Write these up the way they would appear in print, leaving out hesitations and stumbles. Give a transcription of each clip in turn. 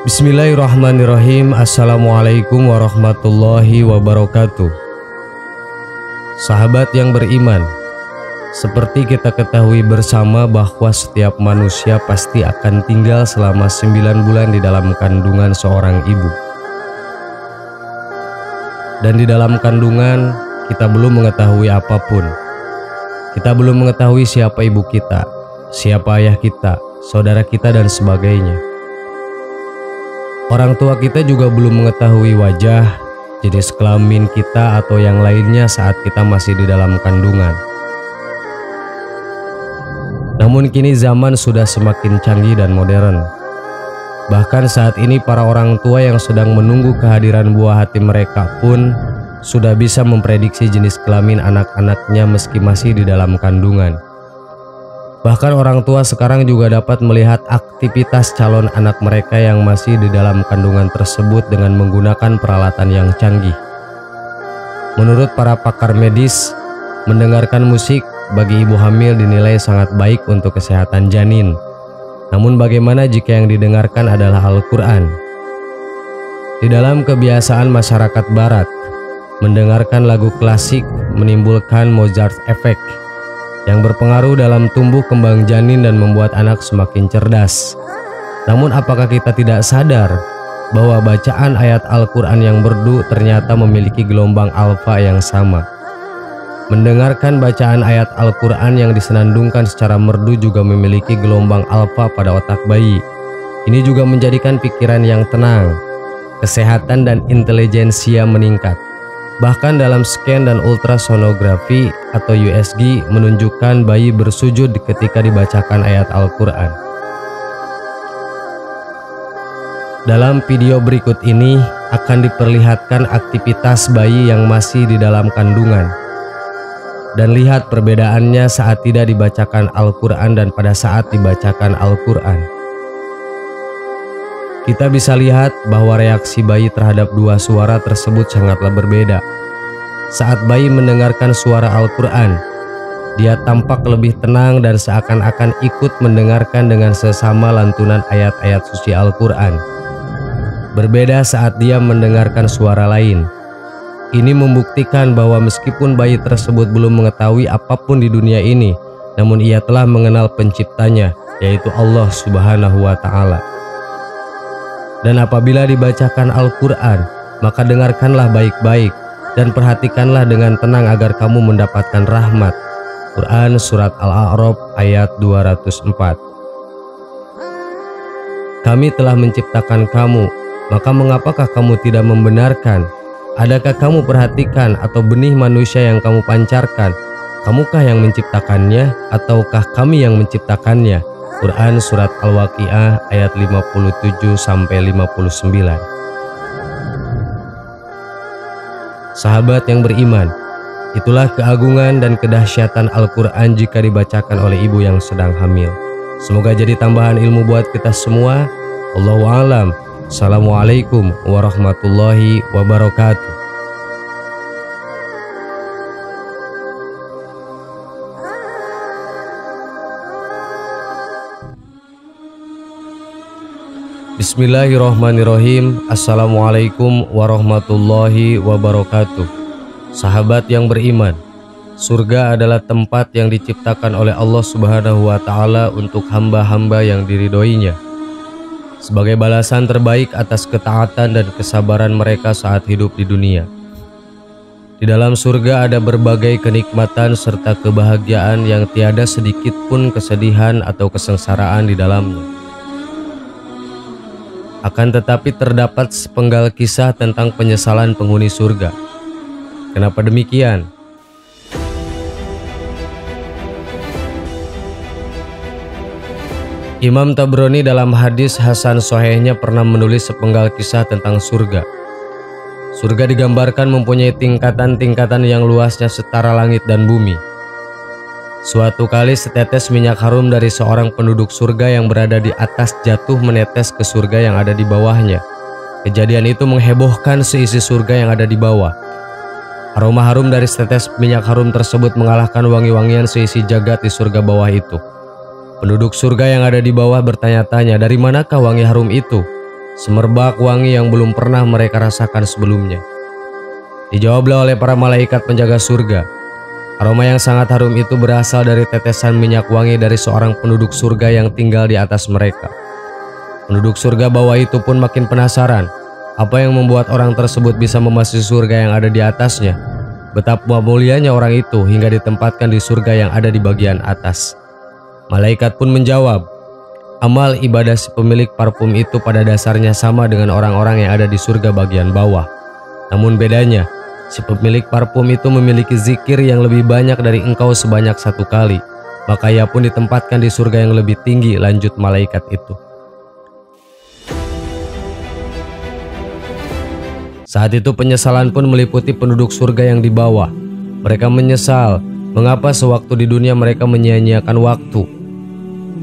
Bismillahirrahmanirrahim. Assalamualaikum warahmatullahi wabarakatuh. Sahabat yang beriman, seperti kita ketahui bersama bahwa setiap manusia pasti akan tinggal selama 9 bulan di dalam kandungan seorang ibu. Dan di dalam kandungan kita belum mengetahui apapun. Kita belum mengetahui siapa ibu kita, siapa ayah kita, saudara kita dan sebagainya. Orang tua kita juga belum mengetahui wajah, jenis kelamin kita atau yang lainnya saat kita masih di dalam kandungan. Namun kini zaman sudah semakin canggih dan modern. Bahkan saat ini para orang tua yang sedang menunggu kehadiran buah hati mereka pun sudah bisa memprediksi jenis kelamin anak-anaknya meski masih di dalam kandungan. Bahkan orang tua sekarang juga dapat melihat aktivitas calon anak mereka yang masih di dalam kandungan tersebut dengan menggunakan peralatan yang canggih. Menurut para pakar medis, mendengarkan musik bagi ibu hamil dinilai sangat baik untuk kesehatan janin. Namun bagaimana jika yang didengarkan adalah Al-Quran? Di dalam kebiasaan masyarakat barat, mendengarkan lagu klasik menimbulkan Mozart effect yang berpengaruh dalam tumbuh kembang janin dan membuat anak semakin cerdas. Namun apakah kita tidak sadar bahwa bacaan ayat Al-Quran yang merdu ternyata memiliki gelombang alfa yang sama? Mendengarkan bacaan ayat Al-Quran yang disenandungkan secara merdu juga memiliki gelombang alfa pada otak bayi. Ini juga menjadikan pikiran yang tenang, kesehatan dan intelijensia meningkat. Bahkan dalam scan dan ultrasonografi atau USG menunjukkan bayi bersujud ketika dibacakan ayat Al-Quran. Dalam video berikut ini akan diperlihatkan aktivitas bayi yang masih di dalam kandungan. Dan lihat perbedaannya saat tidak dibacakan Al-Quran dan pada saat dibacakan Al-Quran. Kita bisa lihat bahwa reaksi bayi terhadap dua suara tersebut sangatlah berbeda. Saat bayi mendengarkan suara Al-Quran, dia tampak lebih tenang dan seakan-akan ikut mendengarkan dengan sesama lantunan ayat-ayat suci Al-Quran. Berbeda saat dia mendengarkan suara lain. Ini membuktikan bahwa meskipun bayi tersebut belum mengetahui apapun di dunia ini, namun ia telah mengenal penciptanya, yaitu Allah Subhanahu wa Ta'ala. Dan apabila dibacakan Al-Quran, maka dengarkanlah baik-baik dan perhatikanlah dengan tenang agar kamu mendapatkan rahmat. Quran Surat Al-A'raf ayat 204. Kami telah menciptakan kamu, maka mengapakah kamu tidak membenarkan? Adakah kamu perhatikan atau benih manusia yang kamu pancarkan? Kamukah yang menciptakannya ataukah kami yang menciptakannya? Quran Surat Al-Waqiah ayat 57-59. Sahabat yang beriman, itulah keagungan dan kedahsyatan Al-Quran jika dibacakan oleh ibu yang sedang hamil. Semoga jadi tambahan ilmu buat kita semua. Allahu a'lam. Assalamualaikum warahmatullahi wabarakatuh. Bismillahirrahmanirrahim. Assalamualaikum warahmatullahi wabarakatuh. Sahabat yang beriman, surga adalah tempat yang diciptakan oleh Allah Subhanahu wa Ta'ala untuk hamba-hamba yang diridhoinya, sebagai balasan terbaik atas ketaatan dan kesabaran mereka saat hidup di dunia. Di dalam surga ada berbagai kenikmatan serta kebahagiaan yang tiada sedikit pun kesedihan atau kesengsaraan di dalamnya. Akan tetapi terdapat sepenggal kisah tentang penyesalan penghuni surga. Kenapa demikian? Imam Tabrani dalam hadis Hasan Sahihnya pernah menulis sepenggal kisah tentang surga. Surga digambarkan mempunyai tingkatan-tingkatan yang luasnya setara langit dan bumi. Suatu kali setetes minyak harum dari seorang penduduk surga yang berada di atas jatuh menetes ke surga yang ada di bawahnya. Kejadian itu menghebohkan seisi surga yang ada di bawah. Aroma harum dari setetes minyak harum tersebut mengalahkan wangi-wangian seisi jagat di surga bawah itu. Penduduk surga yang ada di bawah bertanya-tanya, dari manakah wangi harum itu? semerbak wangi yang belum pernah mereka rasakan sebelumnya. Dijawablah oleh para malaikat penjaga surga, aroma yang sangat harum itu berasal dari tetesan minyak wangi dari seorang penduduk surga yang tinggal di atas mereka. Penduduk surga bawah itu pun makin penasaran, apa yang membuat orang tersebut bisa memasuki surga yang ada di atasnya. Betapa mulianya orang itu hingga ditempatkan di surga yang ada di bagian atas. Malaikat pun menjawab, amal ibadah si pemilik parfum itu pada dasarnya sama dengan orang-orang yang ada di surga bagian bawah. Namun bedanya, si pemilik parfum itu memiliki zikir yang lebih banyak dari engkau sebanyak 1 kali. Maka ia pun ditempatkan di surga yang lebih tinggi, lanjut malaikat itu. Saat itu penyesalan pun meliputi penduduk surga yang di bawah. Mereka menyesal mengapa sewaktu di dunia mereka menyia-nyiakan waktu.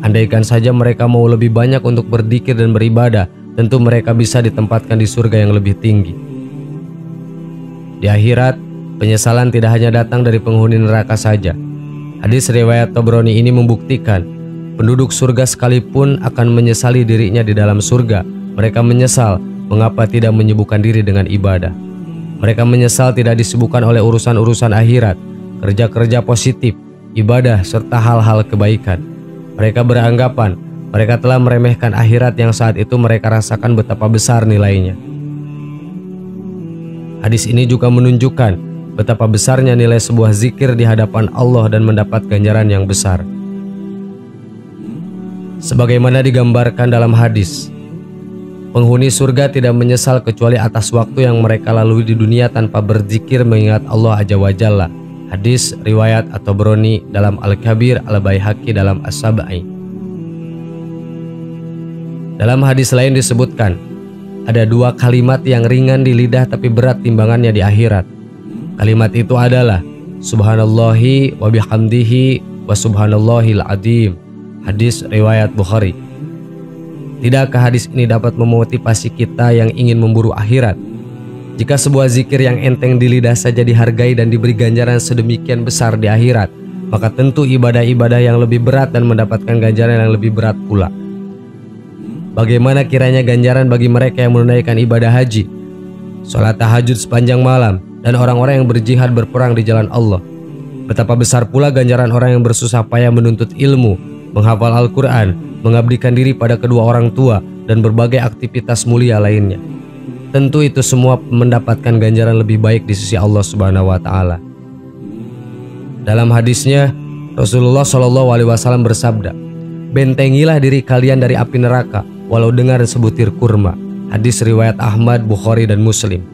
Andaikan saja mereka mau lebih banyak untuk berzikir dan beribadah, tentu mereka bisa ditempatkan di surga yang lebih tinggi. Di akhirat, penyesalan tidak hanya datang dari penghuni neraka saja. Hadis riwayat Tabrani ini membuktikan, penduduk surga sekalipun akan menyesali dirinya di dalam surga. Mereka menyesal mengapa tidak menyibukkan diri dengan ibadah. Mereka menyesal tidak disibukkan oleh urusan-urusan akhirat, kerja-kerja positif, ibadah, serta hal-hal kebaikan. Mereka beranggapan mereka telah meremehkan akhirat yang saat itu mereka rasakan betapa besar nilainya. Hadis ini juga menunjukkan betapa besarnya nilai sebuah zikir di hadapan Allah dan mendapat ganjaran yang besar. Sebagaimana digambarkan dalam hadis, penghuni surga tidak menyesal kecuali atas waktu yang mereka lalui di dunia tanpa berzikir mengingat Allah Azza wa Jalla. Hadis riwayat At-Tabrani dalam Al-Kabir, Al-Baihaqi dalam As-Sab'i. Dalam hadis lain disebutkan, ada 2 kalimat yang ringan di lidah tapi berat timbangannya di akhirat. Kalimat itu adalah Subhanallahi wa bihamdihi wa subhanallahil adzim. Hadis riwayat Bukhari. Tidakkah hadis ini dapat memotivasi kita yang ingin memburu akhirat? Jika sebuah zikir yang enteng di lidah saja dihargai dan diberi ganjaran sedemikian besar di akhirat, maka tentu ibadah-ibadah yang lebih berat dan mendapatkan ganjaran yang lebih berat pula. Bagaimana kiranya ganjaran bagi mereka yang menunaikan ibadah haji, sholat tahajud sepanjang malam, dan orang-orang yang berjihad berperang di jalan Allah. Betapa besar pula ganjaran orang yang bersusah payah menuntut ilmu, menghafal Al-Quran, mengabdikan diri pada kedua orang tua, dan berbagai aktivitas mulia lainnya. Tentu itu semua mendapatkan ganjaran lebih baik di sisi Allah Subhanahu wa Ta'ala. Dalam hadisnya, Rasulullah SAW bersabda, bentengilah diri kalian dari api neraka walau dengan sebutir kurma. Hadis riwayat Ahmad, Bukhari, dan Muslim.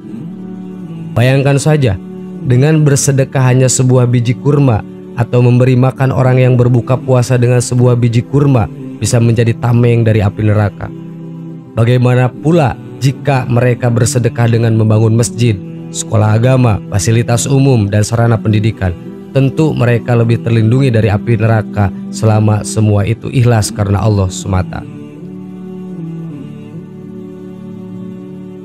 Bayangkan saja, dengan bersedekah hanya sebuah biji kurma atau memberi makan orang yang berbuka puasa dengan sebuah biji kurma bisa menjadi tameng dari api neraka. Bagaimana pula jika mereka bersedekah dengan membangun masjid, sekolah agama, fasilitas umum, dan sarana pendidikan? Tentu mereka lebih terlindungi dari api neraka selama semua itu ikhlas karena Allah semata.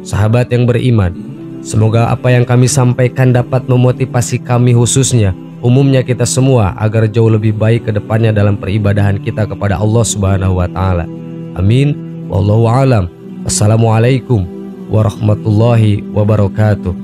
Sahabat yang beriman, semoga apa yang kami sampaikan dapat memotivasi kami khususnya, umumnya kita semua agar jauh lebih baik ke depannya dalam peribadahan kita kepada Allah Subhanahu wa Ta'ala. Amin. Wallahu a'lam. Assalamualaikum warahmatullahi wabarakatuh.